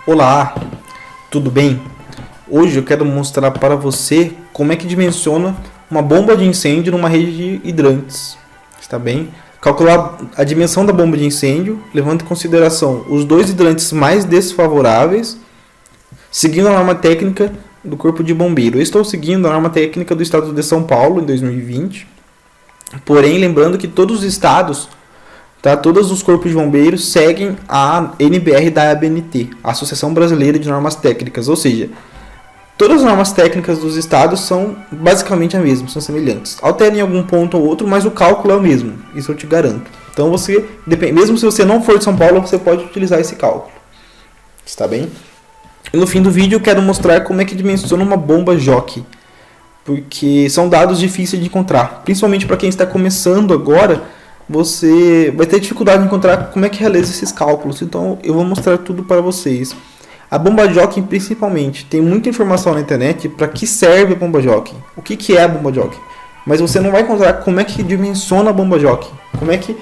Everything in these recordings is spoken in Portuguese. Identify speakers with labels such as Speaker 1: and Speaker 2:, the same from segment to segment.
Speaker 1: Olá, tudo bem? Hoje eu quero mostrar para você como é que dimensiona uma bomba de incêndio numa rede de hidrantes. Está bem? Calcular a dimensão da bomba de incêndio, levando em consideração os dois hidrantes mais desfavoráveis, seguindo a norma técnica do Corpo de Bombeiro. Eu estou seguindo a norma técnica do Estado de São Paulo em 2020, porém lembrando que todos os estados, todos os corpos de bombeiros seguem a NBR da ABNT, a Associação Brasileira de Normas Técnicas, ou seja, todas as normas técnicas dos estados são basicamente a mesma, são semelhantes. Altera em algum ponto ou outro, mas o cálculo é o mesmo, isso eu te garanto. Então mesmo se você não for de São Paulo, você pode utilizar esse cálculo. Está bem? E no fim do vídeo eu quero mostrar como é que dimensiona uma bomba jockey, porque são dados difíceis de encontrar, principalmente para quem está começando agora. Você vai ter dificuldade de encontrar como é que realiza esses cálculos, então eu vou mostrar tudo para vocês. A bomba jockey, principalmente, tem muita informação na internet para que serve a bomba jockey, o que é a bomba jockey, mas você não vai encontrar como é que dimensiona a bomba jockey, como é que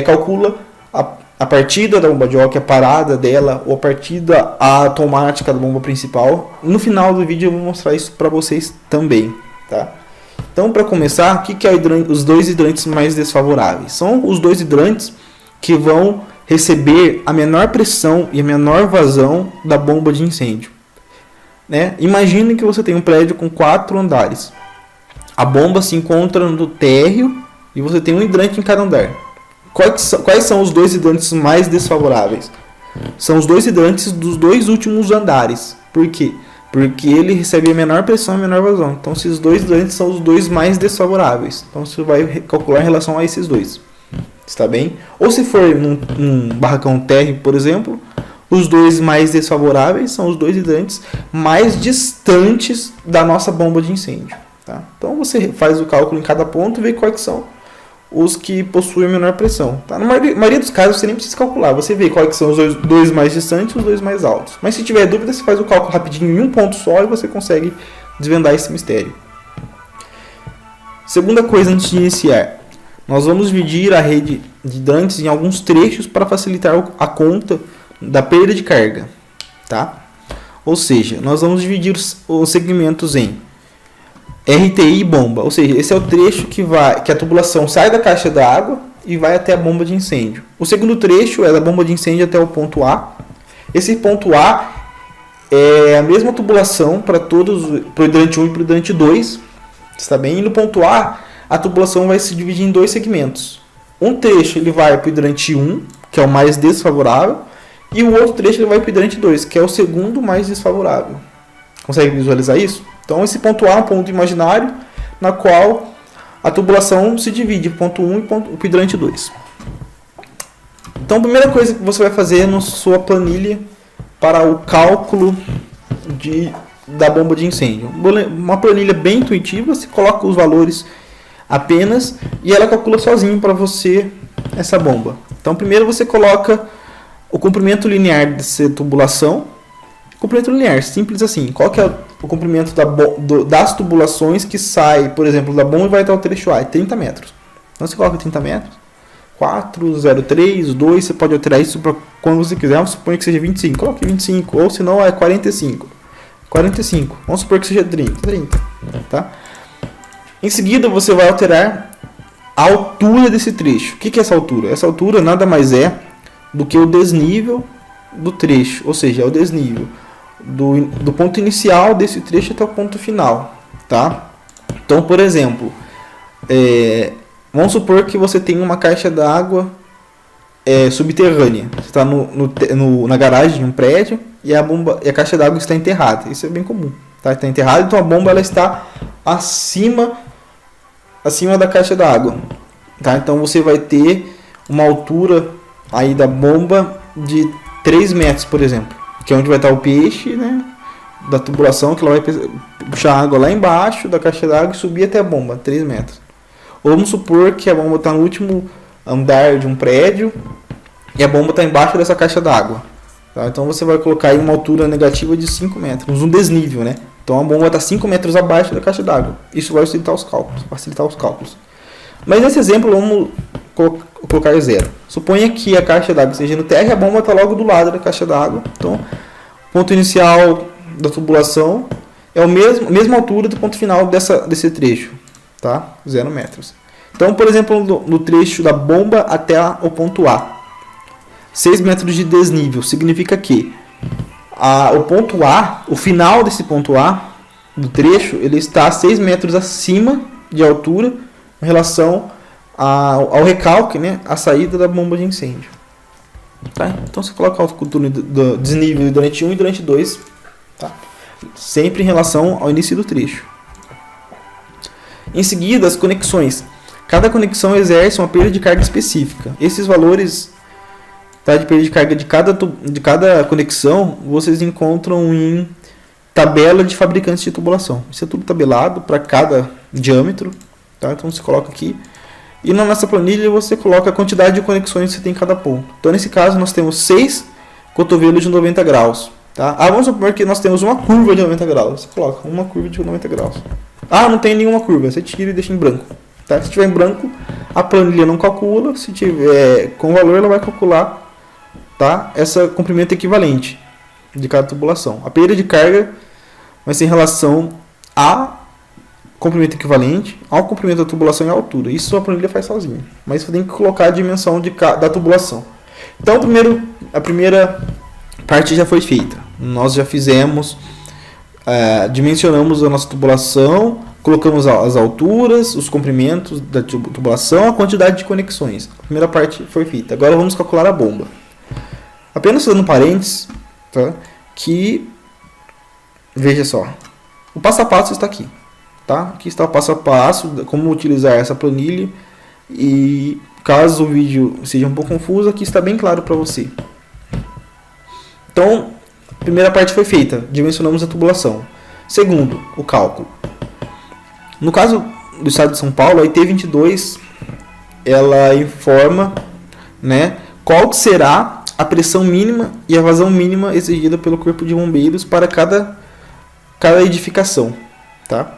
Speaker 1: calcula a partida da bomba jockey, a parada dela, ou a partida automática da bomba principal. No final do vídeo eu vou mostrar isso para vocês também, tá? Então, para começar, o que é os dois hidrantes mais desfavoráveis? São os dois hidrantes que vão receber a menor pressão e a menor vazão da bomba de incêndio, né? Imagine que você tem um prédio com 4 andares. A bomba se encontra no térreo e você tem um hidrante em cada andar. Quais são os dois hidrantes mais desfavoráveis? São os dois hidrantes dos 2 últimos andares. Por quê? Porque ele recebe a menor pressão e a menor vazão. Então, esses dois hidrantes são os dois mais desfavoráveis. Então, você vai calcular em relação a esses dois. Está bem? Ou se for num barracão térreo, por exemplo, os dois mais desfavoráveis são os dois hidrantes mais distantes da nossa bomba de incêndio. Tá? Então, você faz o cálculo em cada ponto e vê quais são os que possuem menor pressão. Tá? Na maioria dos casos você nem precisa calcular, você vê quais são os dois mais distantes e os dois mais altos. Mas se tiver dúvida, você faz o cálculo rapidinho em um ponto só e você consegue desvendar esse mistério. Segunda coisa antes de iniciar, nós vamos dividir a rede de hidrantes em alguns trechos para facilitar a conta da perda de carga. Tá? Ou seja, nós vamos dividir os segmentos em RTI e bomba, ou seja, esse é o trecho que a tubulação sai da caixa d'água e vai até a bomba de incêndio. O segundo trecho é da bomba de incêndio até o ponto A. Esse ponto A é a mesma tubulação para o hidrante 1 e para o hidrante 2. Está bem? E no ponto A, a tubulação vai se dividir em 2 segmentos. Um trecho ele vai para o hidrante 1, que é o mais desfavorável, e o outro trecho ele vai para o hidrante 2, que é o segundo mais desfavorável. Consegue visualizar isso? Então, esse ponto A é um ponto imaginário, na qual a tubulação se divide ponto 1 e o hidrante 2. Então, a primeira coisa que você vai fazer na sua planilha para o cálculo da bomba de incêndio. Uma planilha bem intuitiva, você coloca os valores apenas e ela calcula sozinho para você essa bomba. Então, primeiro você coloca o comprimento linear dessa tubulação. Comprimento linear, simples assim. Qual que é o comprimento das tubulações que sai, por exemplo, da bomba e vai até o trecho A? É 30 metros. Então você coloca 30 metros. 4, 0, 3, 2, você pode alterar isso para quando você quiser. Vamos supor que seja 25. Coloque 25, ou se não é 45. 45. Vamos supor que seja 30. 30. Tá? Em seguida você vai alterar a altura desse trecho. O que é essa altura? Essa altura nada mais é do que o desnível do trecho, ou seja, é o desnível do ponto inicial desse trecho até o ponto final, tá? Então, por exemplo, vamos supor que você tem uma caixa d'água subterrânea. Você está na garagem de um prédio e a caixa d'água está enterrada. Isso é bem comum, tá? Está enterrada, então a bomba ela está acima da caixa d'água, tá? Então você vai ter uma altura aí da bomba de 3 metros, por exemplo, que é onde vai estar o peixe, né, da tubulação, que ela vai puxar água lá embaixo da caixa d'água e subir até a bomba, 3 metros. Ou vamos supor que a bomba está no último andar de um prédio e a bomba está embaixo dessa caixa d'água. Tá? Então você vai colocar aí uma altura negativa de 5 metros, um desnível, né? Então a bomba está 5 metros abaixo da caixa d'água. Isso vai facilitar os cálculos. Mas nesse exemplo vamos colocar 0. Suponha que a caixa d'água esteja no térreo e a bomba está logo do lado da caixa d'água. Então Ponto inicial da tubulação é a mesma altura do ponto final desse trecho, tá? 0 metros. Então, por exemplo, no trecho da bomba até o ponto A, 6 metros de desnível, significa que o ponto A, o final desse ponto A, do trecho, ele está 6 metros acima de altura em relação ao recalque, né, a saída da bomba de incêndio. Tá? Então você coloca o do desnível durante 1 e durante 2, tá? Sempre em relação ao início do trecho. Em seguida, as conexões. Cada conexão exerce uma perda de carga específica. Esses valores, tá, de perda de carga de cada conexão vocês encontram em tabela de fabricantes de tubulação. Isso é tudo tabelado para cada diâmetro. Tá? Então você coloca aqui. E na nossa planilha você coloca a quantidade de conexões que você tem em cada ponto. Então nesse caso nós temos 6 cotovelos de 90 graus. Tá? Vamos supor que nós temos uma curva de 90 graus. Você coloca uma curva de 90 graus. Não tem nenhuma curva. Você tira e deixa em branco. Tá? Se tiver em branco, a planilha não calcula. Se tiver com valor, ela vai calcular, tá, esse comprimento equivalente de cada tubulação. A perda de carga vai ser em relação a comprimento equivalente ao comprimento da tubulação e a altura. Isso a planilha faz sozinha, mas você tem que colocar a dimensão da tubulação. Então, a primeira parte já foi feita. Nós já fizemos, dimensionamos a nossa tubulação, colocamos as alturas, os comprimentos da tubulação, a quantidade de conexões. A primeira parte foi feita. Agora vamos calcular a bomba. Apenas fazendo parênteses, tá, que veja só, o passo a passo está aqui. Tá? Aqui está o passo a passo, como utilizar essa planilha, e caso o vídeo seja um pouco confuso, aqui está bem claro para você. Então, a primeira parte foi feita, dimensionamos a tubulação. Segundo, o cálculo. No caso do estado de São Paulo, a IT22, ela informa, né, qual será a pressão mínima e a vazão mínima exigida pelo Corpo de Bombeiros para cada edificação. Tá?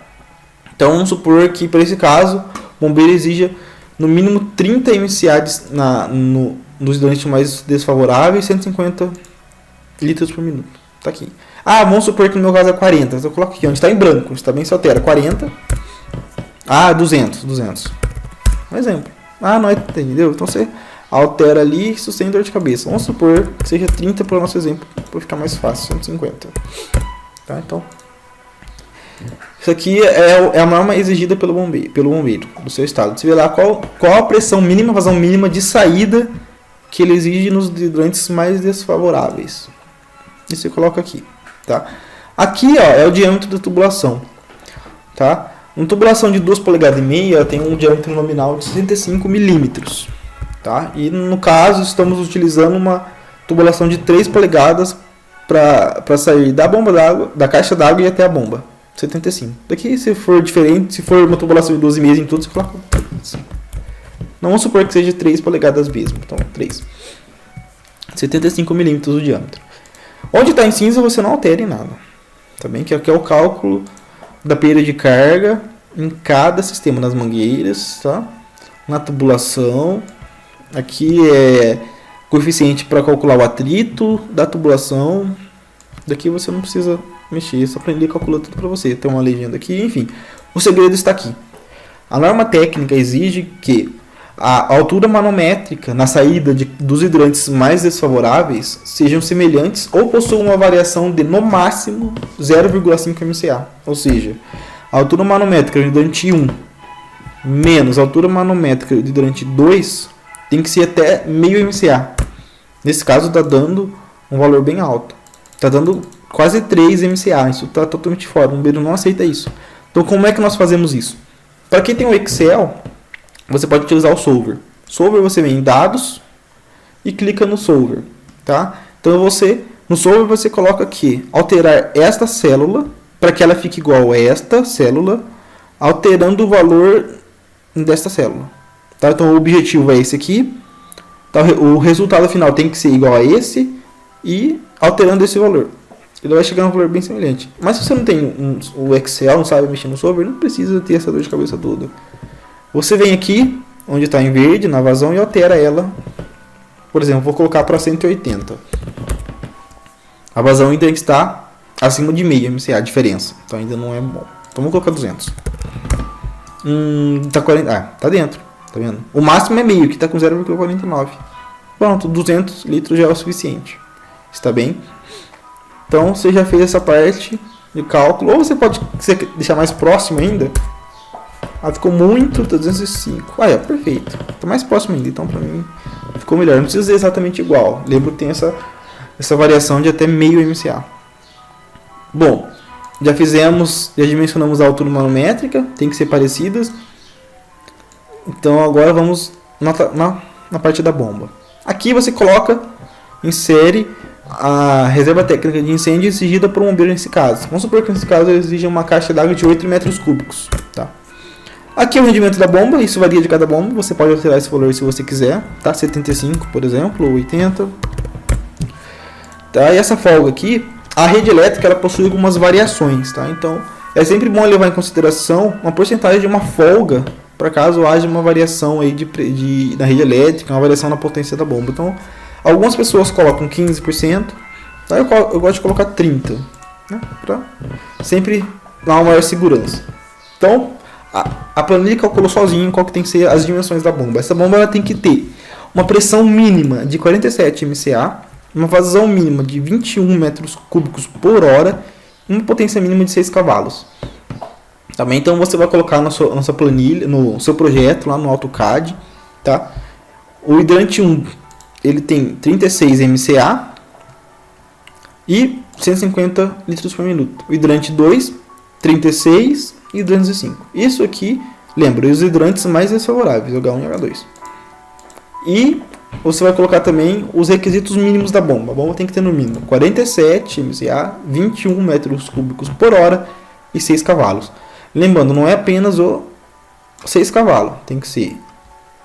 Speaker 1: Então, vamos supor que, para esse caso, o bombeiro exija no mínimo 30 MCA nos hidrantes mais desfavoráveis e 150 litros por minuto. Tá aqui. Vamos supor que no meu caso é 40. Então, eu coloco aqui, onde está em branco, está bem, se altera. 40. 200. Um exemplo. Não é, entendeu? Então, você altera ali, isso sem dor de cabeça. Vamos supor que seja 30 para o nosso exemplo, para ficar mais fácil, 150. Tá? Então, isso aqui é a norma exigida pelo bombeiro do seu estado. Você vê lá qual a pressão mínima, vazão mínima de saída que ele exige nos hidrantes mais desfavoráveis. E você coloca aqui. Tá? Aqui é o diâmetro da tubulação. Tá? Uma tubulação de 2,5 polegadas tem um diâmetro nominal de 65 milímetros. Tá? E no caso estamos utilizando uma tubulação de 3 polegadas para sair da bomba d'água, da caixa d'água e até a bomba. 75. Daqui, se for diferente, se for uma tubulação de 12 meses em tudo, você coloca 75. Não vamos supor que seja 3 polegadas mesmo. Então, 3. 75 milímetros o diâmetro. Onde está em cinza, você não altera em nada. Tá bem? Que aqui é o cálculo da perda de carga em cada sistema, nas mangueiras, tá? Na tubulação. Aqui é coeficiente para calcular o atrito da tubulação. Daqui você não precisa mexer, só para ele calcular tudo para você. Tem uma legenda aqui, enfim. O segredo está aqui. A norma técnica exige que a altura manométrica na saída dos hidrantes mais desfavoráveis sejam semelhantes ou possuam uma variação de no máximo 0,5 MCA. Ou seja, a altura manométrica do hidrante 1 menos a altura manométrica do hidrante 2 tem que ser até meio MCA. Nesse caso está dando um valor bem alto. Está dando quase 3 MCA. Isso está totalmente fora. O bombeiro não aceita isso. Então, como é que nós fazemos isso? Para quem tem o Excel, você pode utilizar o Solver. Solver, você vem em dados e clica no Solver. Tá? Então, no Solver você coloca aqui, alterar esta célula para que ela fique igual a esta célula, alterando o valor desta célula. Tá? Então, o objetivo é esse aqui. Tá? O resultado final tem que ser igual a esse e alterando esse valor. Ele vai chegar a um valor bem semelhante. Mas se você não tem o Excel, não sabe mexer no Solver, não precisa ter essa dor de cabeça toda. Você vem aqui, onde está em verde, na vazão, e altera ela. Por exemplo, vou colocar para 180. A vazão ainda está acima de meio MCA, a diferença. Então ainda não é bom. Então vamos colocar 200. Tá 40, tá dentro. Tá vendo? O máximo é meio, que tá com 0,49. Pronto, 200 litros já é o suficiente. Está bem? Então você já fez essa parte de cálculo. Ou você pode deixar mais próximo ainda. Ficou muito, 205. Aí, perfeito. Tá mais próximo ainda, então pra mim ficou melhor. Não precisa ser exatamente igual. Lembra que tem essa variação de até meio MCA. Bom, já dimensionamos a altura manométrica, tem que ser parecidas. Então agora vamos na parte da bomba. Aqui você insere a reserva técnica de incêndio exigida por um bombeiro nesse caso. Vamos supor que nesse caso ele exige uma caixa d'água de 8 metros cúbicos. Tá? Aqui é o rendimento da bomba, isso varia de cada bomba, você pode alterar esse valor se você quiser, tá? 75, por exemplo, ou 80. Tá? E essa folga aqui, a rede elétrica ela possui algumas variações, tá? Então é sempre bom levar em consideração uma porcentagem de uma folga, para caso haja uma variação aí da rede elétrica, uma variação na potência da bomba. Então, algumas pessoas colocam 15%, tá? Eu gosto de colocar 30%, né? Para sempre dar uma maior segurança. Então, a planilha calculou sozinho qual que tem que ser as dimensões da bomba. Essa bomba ela tem que ter uma pressão mínima de 47 MCA, uma vazão mínima de 21 metros cúbicos por hora e uma potência mínima de 6 cavalos. Também, então você vai colocar na sua planilha, no seu projeto, lá no AutoCAD, tá? O hidrante 1 ele tem 36 MCA e 150 litros por minuto. O hidrante 2, 36 e 205. Isso aqui, lembra, os hidrantes mais desfavoráveis, H1 e H2. E você vai colocar também os requisitos mínimos da bomba. A bomba tem que ter no mínimo 47 MCA, 21 metros cúbicos por hora e 6 cavalos. Lembrando, não é apenas o 6 cavalos, tem que ser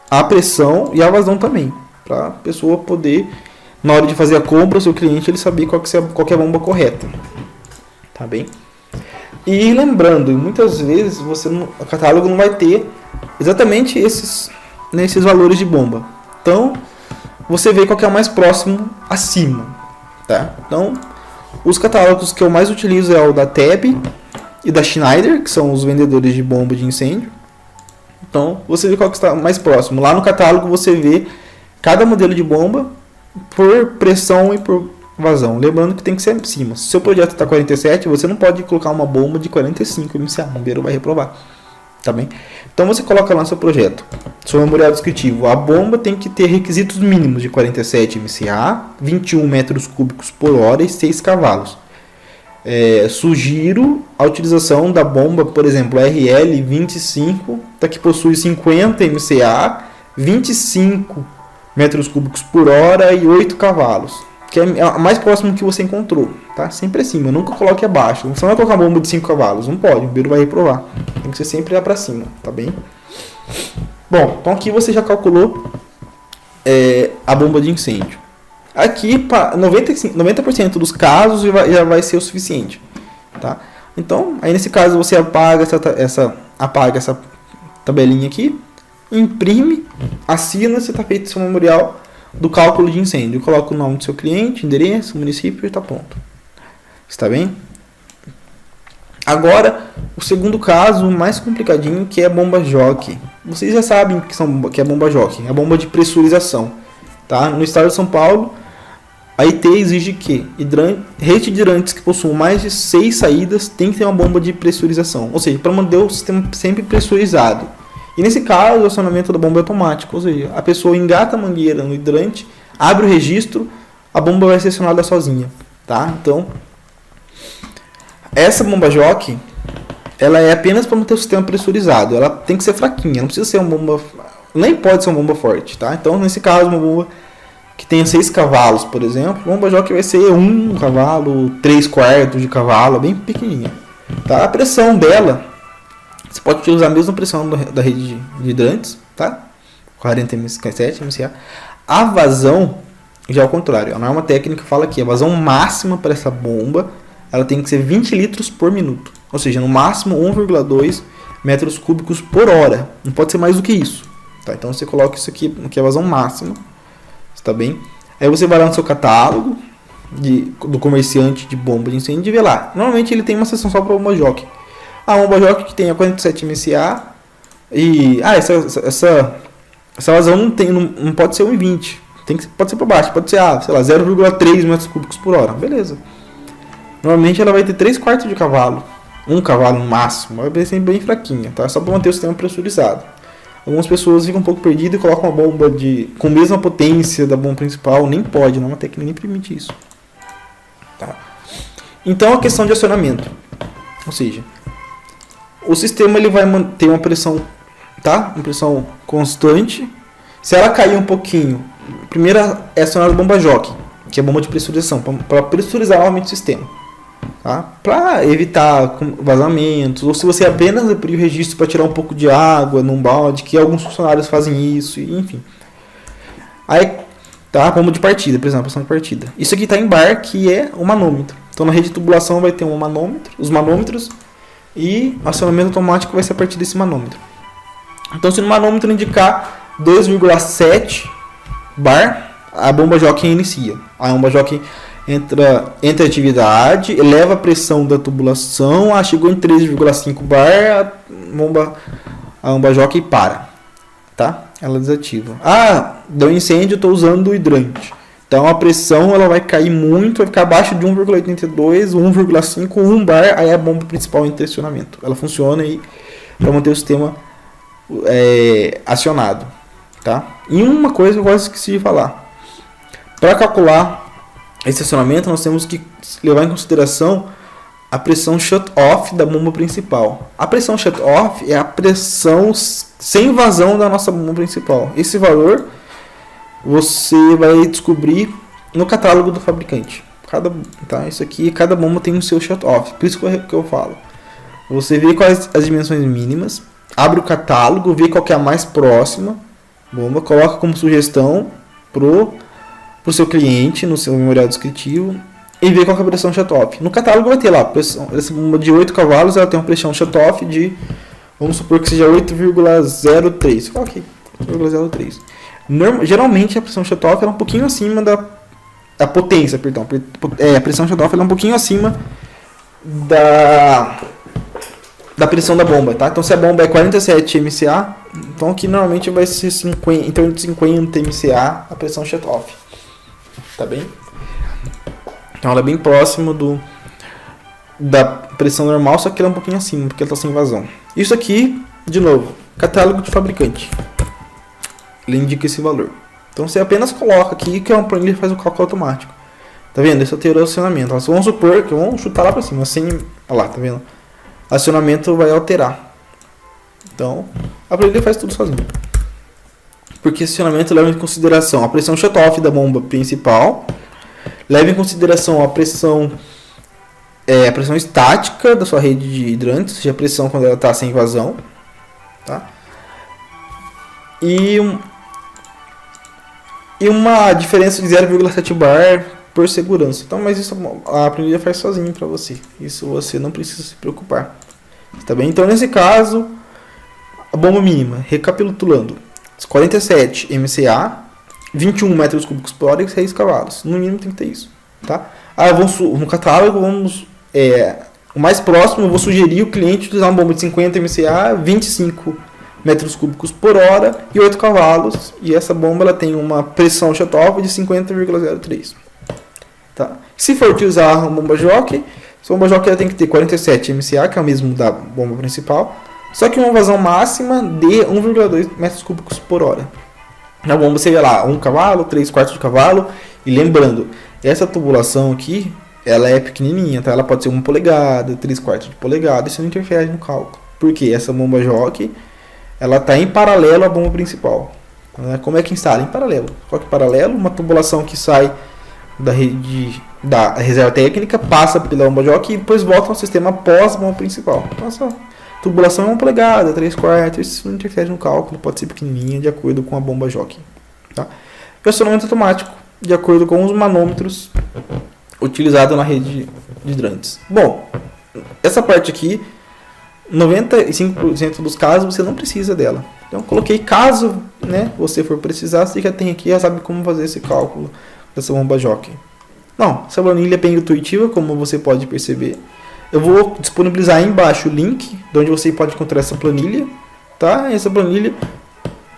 Speaker 1: a pressão e a vazão também, para a pessoa poder, na hora de fazer a compra, o seu cliente ele saber qual que é a bomba correta. Tá bem? E lembrando, muitas vezes o catálogo não vai ter exatamente esses valores de bomba. Então, você vê qual que é o mais próximo acima. Tá? Então, os catálogos que eu mais utilizo é o da TEB e da Schneider, que são os vendedores de bomba de incêndio. Então, você vê qual que está mais próximo. Lá no catálogo você vê cada modelo de bomba por pressão e por vazão. Lembrando que tem que ser acima. Se o seu projeto está 47, você não pode colocar uma bomba de 45 MCA. O bombeiro vai reprovar. Tá bem? Então você coloca lá no seu projeto, seu memorial descritivo. A bomba tem que ter requisitos mínimos de 47 MCA, 21 metros cúbicos por hora e 6 cavalos. Sugiro a utilização da bomba, por exemplo, RL25, que possui 50 MCA, 25 metros cúbicos por hora e 8 cavalos, que é a mais próximo que você encontrou, tá? Sempre acima, nunca coloque abaixo. Você não vai colocar uma bomba de 5 cavalos, não pode, o bombeiro vai reprovar. Tem que ser sempre lá para cima, tá bem? Bom, então aqui você já calculou a bomba de incêndio. Aqui, para 90% dos casos já vai ser o suficiente, tá? Então, aí nesse caso você apaga essa tabelinha aqui, imprime, assina, você está feito seu memorial do cálculo de incêndio. Coloca o nome do seu cliente, endereço, município e está pronto. Está bem? Agora, o segundo caso, mais complicadinho, que é a bomba jockey. Vocês já sabem que é a bomba jockey, é a bomba de pressurização, tá? No estado de São Paulo, a IT exige que rede de hidrantes que possuam mais de 6 saídas tem que ter uma bomba de pressurização, ou seja, para manter o sistema sempre pressurizado. E nesse caso, o acionamento da bomba é automático, ou seja, a pessoa engata a mangueira no hidrante, abre o registro, a bomba vai ser acionada sozinha, tá? Então, essa bomba jockey, ela é apenas para manter o sistema pressurizado, ela tem que ser fraquinha, não precisa ser uma bomba, nem pode ser uma bomba forte, tá? Então, nesse caso, uma bomba que tenha 6 cavalos, por exemplo, a bomba jockey vai ser 1 cavalo, 3/4 de cavalo, bem pequenininha, tá? A pressão dela, você pode utilizar a mesma pressão da rede de hidrantes, tá? 47 MCA. A vazão já é o contrário. A norma técnica fala que a vazão máxima para essa bomba ela tem que ser 20 litros por minuto. Ou seja, no máximo 1,2 metros cúbicos por hora. Não pode ser mais do que isso. Tá? Então você coloca isso aqui, que é a vazão máxima. Está bem? Aí você vai lá no seu catálogo, do comerciante de bomba de incêndio e ver lá. Normalmente ele tem uma seção só para bomba jockey. A bomba jockey que tem a 47 MCA e essa vazão não pode ser 1,20. Pode ser para baixo, pode ser, sei lá, 0,3 metros cúbicos por hora. Beleza. Normalmente ela vai ter 3/4 de cavalo. 1 cavalo no máximo. Vai ser bem fraquinha, tá? Só para manter o sistema pressurizado. Algumas pessoas ficam um pouco perdidas e colocam uma bomba com a mesma potência da bomba principal. Nem pode, não. A técnica nem permite isso. Tá? Então a questão de acionamento. Ou seja, o sistema ele vai manter uma pressão, tá? Uma pressão constante. Se ela cair um pouquinho, primeiro é acionar a bomba jockey, que é a bomba de pressurização, para pressurizar novamente o sistema. Tá? Para evitar vazamentos, ou se você apenas abrir o registro para tirar um pouco de água num balde, que alguns funcionários fazem isso, enfim. Aí, tá? Bomba de partida, por exemplo, pressão de partida. Isso aqui está em bar, que é o manômetro. Então na rede de tubulação vai ter um manômetro, os manômetros, e o acionamento automático vai ser a partir desse manômetro. Então se no manômetro indicar 2,7 bar, a bomba jockey inicia. A bomba jockey entra em atividade, eleva a pressão da tubulação, chegou em 3,5 bar, a bomba jockey para, tá? Ela desativa. Deu incêndio, estou usando o hidrante. Então a pressão ela vai cair muito, vai ficar abaixo de 1,82, 1,5, 1 bar, aí a bomba principal entra em acionamento. Ela funciona aí para manter o sistema acionado, tá? E uma coisa que eu quase esqueci de falar. Para calcular esse acionamento, nós temos que levar em consideração a pressão shut-off da bomba principal. A pressão shut-off é a pressão sem vazão da nossa bomba principal. Esse valor você vai descobrir no catálogo do fabricante. Isso aqui, cada bomba tem o seu shut-off. Por isso que eu falo. Você vê quais as dimensões mínimas, abre o catálogo, vê qual que é a mais próxima bomba, coloca como sugestão pro seu cliente no seu memorial descritivo e ver qual é a pressão shut-off. No catálogo vai ter lá, essa bomba de 8 cavalos, ela tem uma pressão shut-off de, vamos supor que seja 8,03. Ok, 8,03. Geralmente a pressão shut-off é um pouquinho acima da potência, perdão. A pressão shut-off é um pouquinho acima da pressão da bomba, tá? Então se a bomba é 47 MCA, então aqui normalmente vai ser em torno de 50 MCA a pressão shut-off. Tá bem? Então ela é bem próximo da pressão normal, só que ela é um pouquinho acima, porque ela está sem vazão. Isso aqui, de novo, catálogo de fabricante. Ele indica esse valor. Então você apenas coloca aqui que ele faz o cálculo automático. Tá vendo? Esse é o teor do acionamento. Então, vamos supor que vamos chutar lá para cima. Assim, olha lá, tá vendo? Acionamento vai alterar. Então, a planilha faz tudo sozinho. Porque esse acionamento leva em consideração a pressão shut-off da bomba principal, leva em consideração a pressão estática da sua rede de hidrantes, ou seja, a pressão quando ela está sem vazão, tá? E uma diferença de 0,7 bar por segurança. Então, mas isso a planilha faz sozinho para você. Isso você não precisa se preocupar. Tá bem? Então, nesse caso, a bomba mínima, recapitulando, 47 MCA, 21 metros cúbicos por hora e 6 cavalos. No mínimo tem que ter isso. Tá? No catálogo, o mais próximo, eu vou sugerir o cliente utilizar uma bomba de 50 MCA, 25 metros cúbicos por hora e 8 cavalos. E essa bomba ela tem uma pressão shut-off de 50,03. Tá? Se for utilizar uma bomba jockey, essa bomba jockey ela tem que ter 47 MCA, que é o mesmo da bomba principal, só que uma vazão máxima de 1,2 metros cúbicos por hora. Na bomba seria lá 1 cavalo, 3/4 de cavalo. E lembrando, essa tubulação aqui, ela é pequenininha, tá? Ela pode ser 1 polegada, 3/4 de polegada, isso não interfere no cálculo. Porque essa bomba jockey, ela está em paralelo à bomba principal. Como é que instala? Em paralelo. Só que paralelo, uma tubulação que sai da rede da reserva técnica, passa pela bomba jockey e depois volta ao sistema após a bomba principal. Então, essa tubulação é 1 polegada, 3/4, isso não interfere no cálculo, pode ser pequenininha de acordo com a bomba jockey. Tá? E o acionamento automático, de acordo com os manômetros utilizados na rede de hidrantes. Bom, essa parte aqui, 95% dos casos você não precisa dela. Então coloquei caso, você for precisar, você já tem aqui, já sabe como fazer esse cálculo dessa bomba jockey. Não, essa planilha é bem intuitiva, como você pode perceber. Eu vou disponibilizar aí embaixo o link de onde você pode encontrar essa planilha, tá? Essa planilha,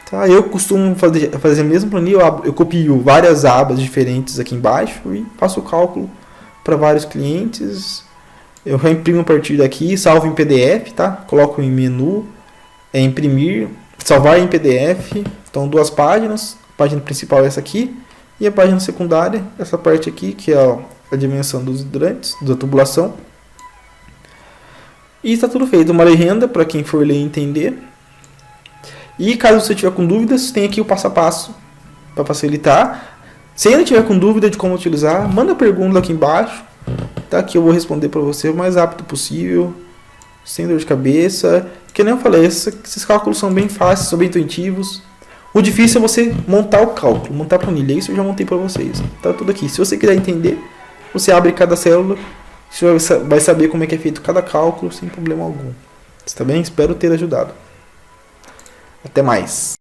Speaker 1: tá? Eu costumo fazer a mesma planilha, eu copio várias abas diferentes aqui embaixo e faço o cálculo para vários clientes. Eu reimprimo a partir daqui, salvo em PDF, tá? Coloco em menu, imprimir, salvar em PDF. Então, 2 páginas. A página principal é essa aqui. E a página secundária, essa parte aqui, que é a dimensão dos hidrantes, da tubulação. E está tudo feito. Uma legenda para quem for ler e entender. E caso você tiver com dúvidas, tem aqui o passo a passo para facilitar. Se ainda tiver com dúvida de como utilizar, manda pergunta aqui embaixo, tá? Que eu vou responder para você o mais rápido possível, sem dor de cabeça. Que nem eu falei, esses cálculos são bem fáceis, são bem intuitivos. O difícil é você montar o cálculo, montar a planilha. Isso eu já montei para vocês. Tá tudo aqui. Se você quiser entender, você abre cada célula, você vai saber como é que é feito cada cálculo sem problema algum. Está bem? Espero ter ajudado. Até mais.